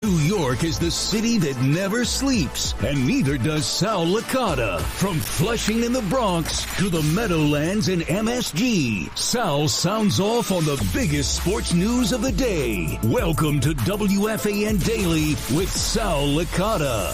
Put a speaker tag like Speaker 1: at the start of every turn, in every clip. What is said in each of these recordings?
Speaker 1: New York is the city that never sleeps, and neither does Sal Licata. From Flushing in the Bronx to the Meadowlands in MSG, Sal sounds off on the biggest sports news of the day. Welcome to WFAN Daily with Sal Licata.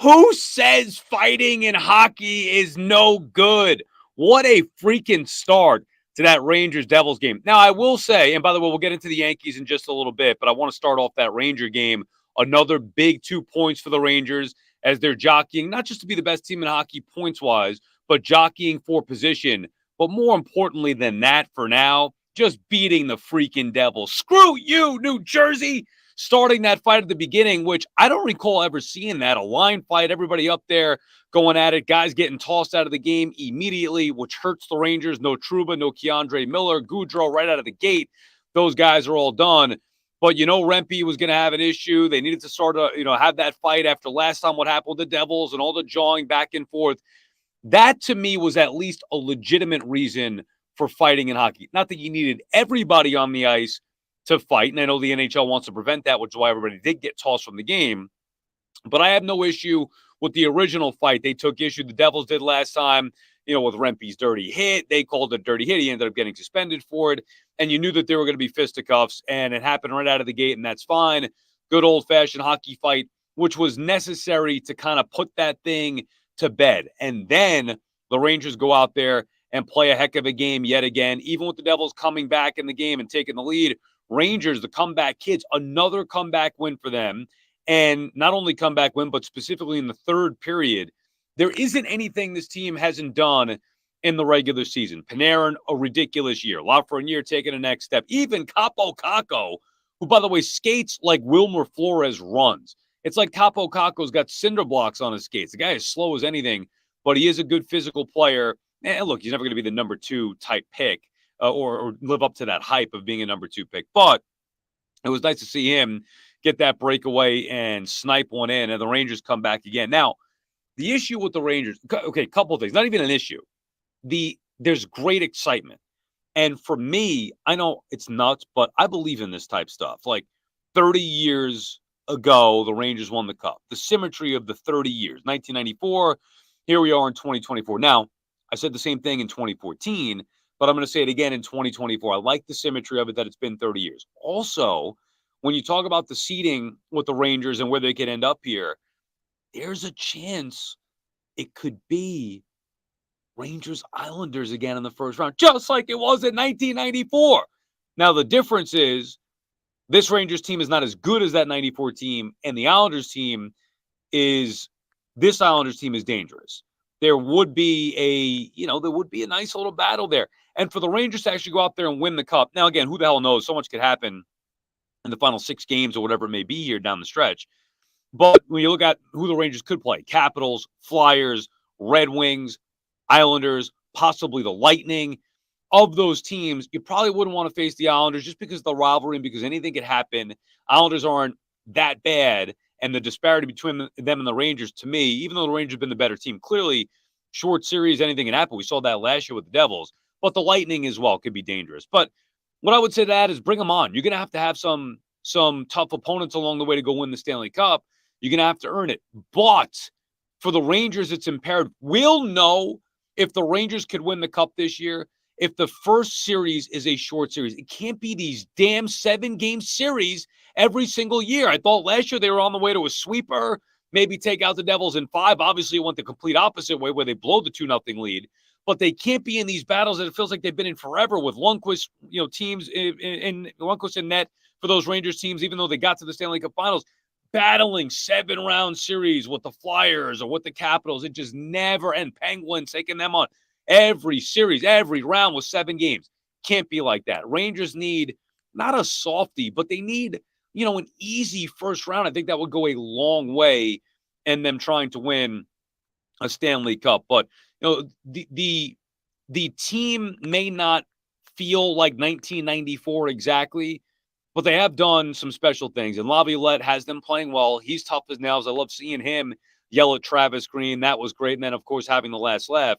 Speaker 2: Who says fighting in hockey is no good? What a freaking start to that Rangers-Devils game. Now, I will say, and by the way, we'll get into the Yankees in just a little bit, but I want to start off that Ranger game. Another big 2 points for the Rangers as they're jockeying, not just to be the best team in hockey points-wise, but jockeying for position. But more importantly than that for now, just beating the freaking Devils. Screw you, New Jersey! Starting that fight at the beginning, which I don't recall ever seeing that. A line fight, everybody up there going at it, guys getting tossed out of the game immediately, which hurts the Rangers. No Trouba, no Keandre Miller, Goudreau right out of the gate. Those guys are all done. But Rempe was going to have an issue. They needed to start to, have that fight after last time what happened with the Devils and all the jawing back and forth. That, to me, was at least a legitimate reason for fighting in hockey. Not that you needed everybody on the ice to fight, and I know the NHL wants to prevent that, which is why everybody did get tossed from the game. But I have no issue with the original fight. They took issue, the Devils did last time, with Rempe's dirty hit. They called it a dirty hit. He ended up getting suspended for it, and you knew that there were going to be fisticuffs, and it happened right out of the gate, and that's fine. Good old-fashioned hockey fight, which was necessary to kind of put that thing to bed. And then the Rangers go out there and play a heck of a game yet again, even with the Devils coming back in the game and taking the lead. Rangers, the comeback kids, another comeback win for them. And not only comeback win, but specifically in the third period, there isn't anything this team hasn't done in the regular season. Panarin, a ridiculous year. Lafreniere taking a next step. Even Capo Caco, who, by the way, skates like Wilmer Flores runs. It's like Capo Caco's got cinder blocks on his skates. The guy is slow as anything, but he is a good physical player. And look, he's never going to be the number 2 type pick. Or live up to that hype of being a number 2 pick. But it was nice to see him get that breakaway and snipe one in, and the Rangers come back again. Now, the issue with the Rangers, okay, couple of things, not even an issue. There's great excitement. And for me, I know it's nuts, but I believe in this type stuff. Like 30 years ago, the Rangers won the Cup. The symmetry of the 30 years, 1994, here we are in 2024. Now, I said the same thing in 2014, but I'm going to say it again in 2024. I like the symmetry of it that it's been 30 years. Also, when you talk about the seeding with the Rangers and where they could end up here, there's a chance it could be Rangers-Islanders again in the first round, just like it was in 1994. Now, the difference is this Rangers team is not as good as that 94 team, and the Islanders team is dangerous. There would be a nice little battle there. And for the Rangers to actually go out there and win the Cup. Now, again, who the hell knows? So much could happen in the final 6 games or whatever it may be here down the stretch. But when you look at who the Rangers could play, Capitals, Flyers, Red Wings, Islanders, possibly the Lightning, of those teams, you probably wouldn't want to face the Islanders just because of the rivalry and because anything could happen. Islanders aren't that bad. And the disparity between them and the Rangers, to me, even though the Rangers have been the better team, clearly short series, anything can happen. We saw that last year with the Devils. But the Lightning as well could be dangerous. But what I would say to that is bring them on. You're going to have some tough opponents along the way to go win the Stanley Cup. You're going to have to earn it. But for the Rangers, it's imperative. We'll know if the Rangers could win the Cup this year if the first series is a short series. It can't be these damn 7-game series every single year. I thought last year they were on the way to a sweeper, maybe take out the Devils in 5. Obviously, it went the complete opposite way where they blow the 2-0 lead. But they can't be in these battles that it feels like they've been in forever with Lundqvist, teams in Lundqvist and net for those Rangers teams, even though they got to the Stanley Cup Finals, battling 7-round series with the Flyers or with the Capitals. It just never end. Penguins taking them on every series, every round with 7 games. Can't be like that. Rangers need not a softie, but they need, an easy first round. I think that would go a long way in them trying to win a Stanley Cup. But the team may not feel like 1994 exactly, but they have done some special things. And Laviolette has them playing well. He's tough as nails. I love seeing him yell at Travis Green. That was great. And then, of course, having the last laugh.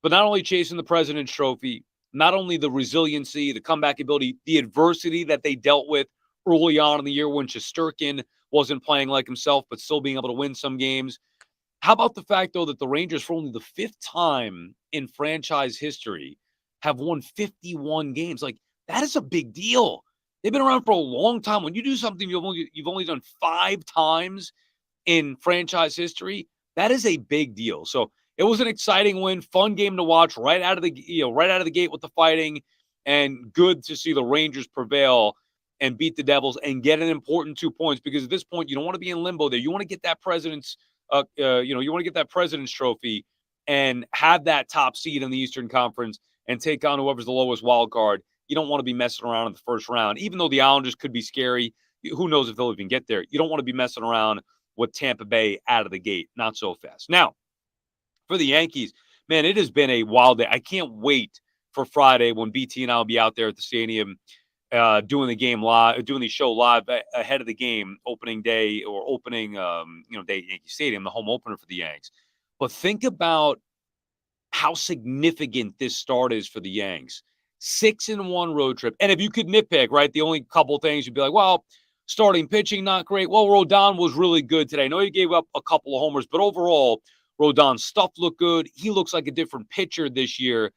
Speaker 2: But not only chasing the President's Trophy, not only the resiliency, the comeback ability, the adversity that they dealt with early on in the year when Shesterkin wasn't playing like himself, but still being able to win some games. How about the fact, though, that the Rangers, for only the fifth time in franchise history, have won 51 games? Like, that is a big deal. They've been around for a long time. When you do something you've only done 5 times in franchise history, that is a big deal. So it was an exciting win, fun game to watch right out of the gate with the fighting, and good to see the Rangers prevail and beat the Devils and get an important 2 points, because at this point you don't want to be in limbo there. You want to get that you want to get that President's Trophy and have that top seed in the Eastern Conference and take on whoever's the lowest wild card. You don't want to be messing around in the first round, even though the Islanders could be scary. Who knows if they'll even get there? You don't want to be messing around with Tampa Bay out of the gate. Not so fast. Now, for the Yankees, man, it has been a wild day. I can't wait for Friday when BT and I will be out there at the stadium doing the game live, doing the show live ahead of the game, opening day or opening, day at Yankee Stadium, the home opener for the Yanks. But think about how significant this start is for the Yanks. 6-1 road trip. And if you could nitpick, right, the only couple things you'd be like, well, starting pitching, not great. Well, Rodon was really good today. I know he gave up a couple of homers, but overall, Rodon's stuff looked good. He looks like a different pitcher this year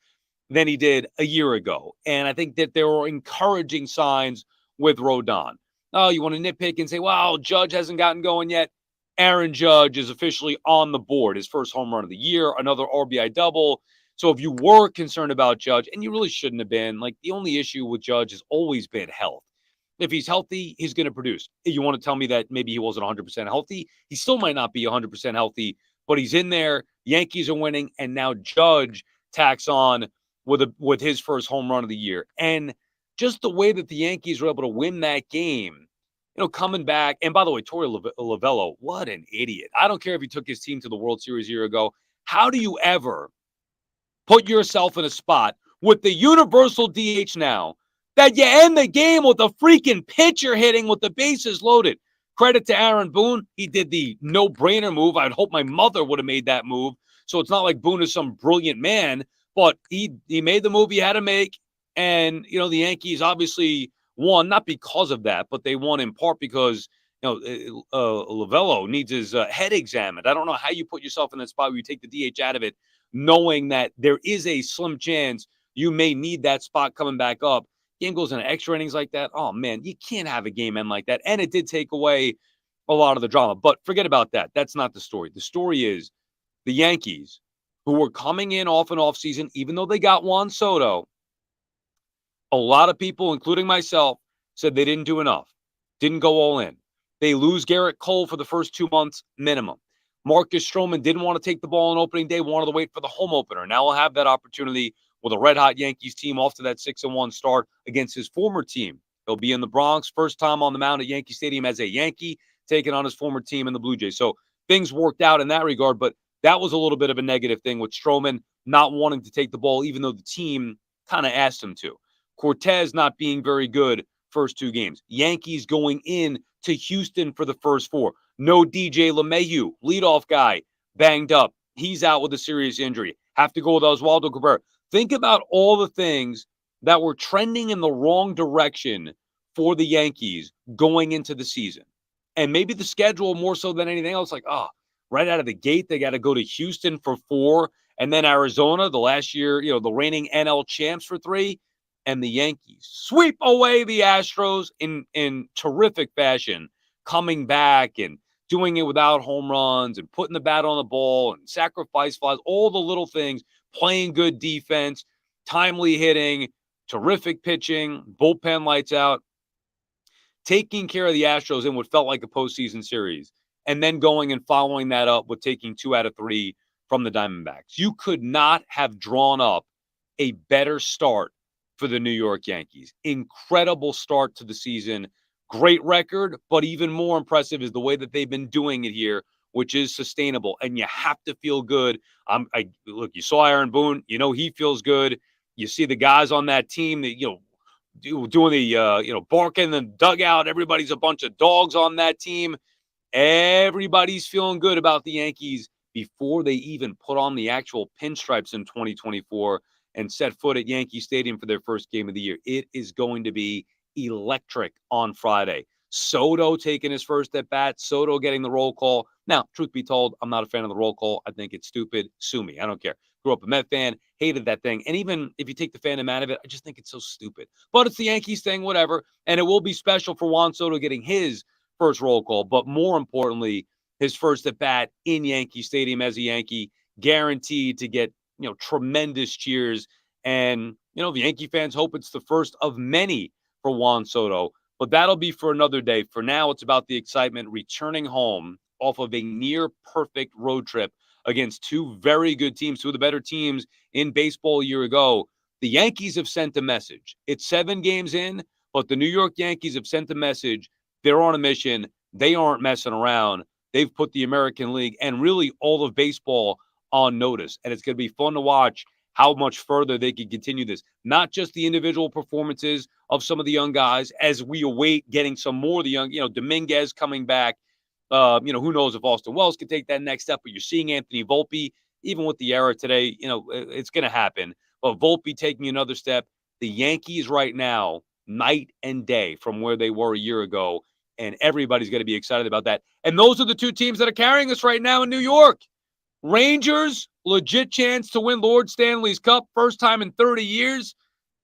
Speaker 2: than he did a year ago. And I think that there were encouraging signs with Rodon. Oh, you want to nitpick and say, well, Judge hasn't gotten going yet. Aaron Judge is officially on the board. His first home run of the year, another RBI double. So if you were concerned about Judge, and you really shouldn't have been, like, the only issue with Judge has always been health. If he's healthy, he's going to produce. If you want to tell me that maybe he wasn't 100% healthy, he still might not be 100% healthy, but he's in there. Yankees are winning, and now Judge tacks on with his first home run of the year. And just the way that the Yankees were able to win that game, coming back. And by the way, Torey Lovello, what an idiot. I don't care if he took his team to the World Series a year ago. How do you ever put yourself in a spot with the universal DH now that you end the game with a freaking pitcher hitting with the bases loaded? Credit to Aaron Boone. He did the no-brainer move. I'd hope my mother would have made that move. So it's not like Boone is some brilliant man, but he made the move he had to make. And, the Yankees obviously won, not because of that, but they won in part because, Lovello needs his head examined. I don't know how you put yourself in that spot where you take the DH out of it, knowing that there is a slim chance you may need that spot coming back up. Game goes into extra innings like that. Oh, man, you can't have a game end like that. And it did take away a lot of the drama. But forget about that. That's not the story. The story is the Yankees, who were coming in off an offseason, even though they got Juan Soto, a lot of people, including myself, said they didn't do enough, didn't go all in. They lose Garrett Cole for the first 2 months minimum. Marcus Stroman didn't want to take the ball on opening day, wanted to wait for the home opener. Now we'll have that opportunity with a red-hot Yankees team off to that 6-1 start against his former team. He'll be in the Bronx, first time on the mound at Yankee Stadium as a Yankee, taking on his former team in the Blue Jays. So things worked out in that regard, but that was a little bit of a negative thing with Stroman not wanting to take the ball, even though the team kind of asked him to. Cortez not being very good first 2 games. Yankees going in to Houston for the first 4. No DJ LeMahieu, leadoff guy, banged up. He's out with a serious injury. Have to go with Oswaldo Cabrera. Think about all the things that were trending in the wrong direction for the Yankees going into the season. And maybe the schedule more so than anything else, like, right out of the gate, they got to go to Houston for 4, and then Arizona, the last year, the reigning NL champs for 3. And the Yankees sweep away the Astros in terrific fashion, coming back and doing it without home runs and putting the bat on the ball and sacrifice flies, all the little things, playing good defense, timely hitting, terrific pitching, bullpen lights out, taking care of the Astros in what felt like a postseason series, and then going and following that up with taking 2 out of 3 from the Diamondbacks. You could not have drawn up a better start for the New York Yankees. Incredible start to the season. Great record, but even more impressive is the way that they've been doing it here, which is sustainable. And you have to feel good. Look, you saw Aaron Boone. He feels good. You see the guys on that team that, doing the, barking in the dugout. Everybody's a bunch of dogs on that team. Everybody's feeling good about the Yankees before they even put on the actual pinstripes in 2024 and set foot at Yankee Stadium for their first game of the year. It is going to be electric on Friday. Soto taking his first at bat, Soto getting the roll call. Now, truth be told, I'm not a fan of the roll call. I think it's stupid. Sue me. I don't care. Grew up a Met fan, hated that thing. And even if you take the fandom out of it, I just think it's so stupid. But it's the Yankees thing, whatever. And it will be special for Juan Soto getting his first roll call. But more importantly, his first at bat in Yankee Stadium as a Yankee, guaranteed to get, tremendous cheers. And, the Yankee fans hope it's the first of many for Juan Soto. But that'll be for another day. For now, it's about the excitement returning home off of a near perfect road trip against two very good teams, two of the better teams in baseball a year ago. The Yankees have sent a message. It's 7 games in, but the New York Yankees have sent a message. They're on a mission. They aren't messing around. They've put the American League and really all of baseball on notice. And it's going to be fun to watch how much further they can continue this. Not just the individual performances of some of the young guys as we await getting some more of the young, Dominguez coming back. Who knows if Austin Wells can take that next step, but you're seeing Anthony Volpe, even with the era today, it's going to happen. But Volpe taking another step, the Yankees right now, night and day from where they were a year ago, and everybody's going to be excited about that. And those are the two teams that are carrying us right now in New York. Rangers, legit chance to win Lord Stanley's Cup, first time in 30 years,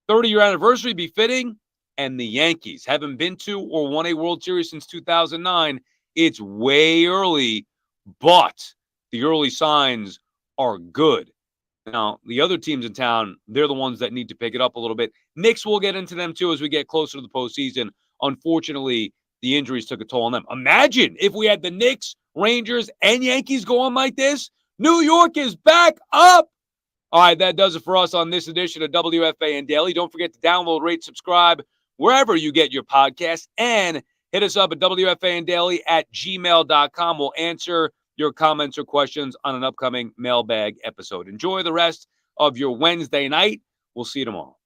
Speaker 2: 30-year anniversary befitting. And the Yankees haven't been to or won a World Series since 2009. It's way early, but the early signs are good. Now, the other teams in town, they're the ones that need to pick it up a little bit. Knicks, we'll get into them too as we get closer to the postseason. Unfortunately, the injuries took a toll on them. Imagine if we had the Knicks, Rangers, and Yankees going like this. New York is back up. All right, that does it for us on this edition of WFAN Daily. Don't forget to download, rate, subscribe wherever you get your podcasts, and hit us up at WFANdaily@gmail.com. We'll answer your comments or questions on an upcoming mailbag episode. Enjoy the rest of your Wednesday night. We'll see you tomorrow.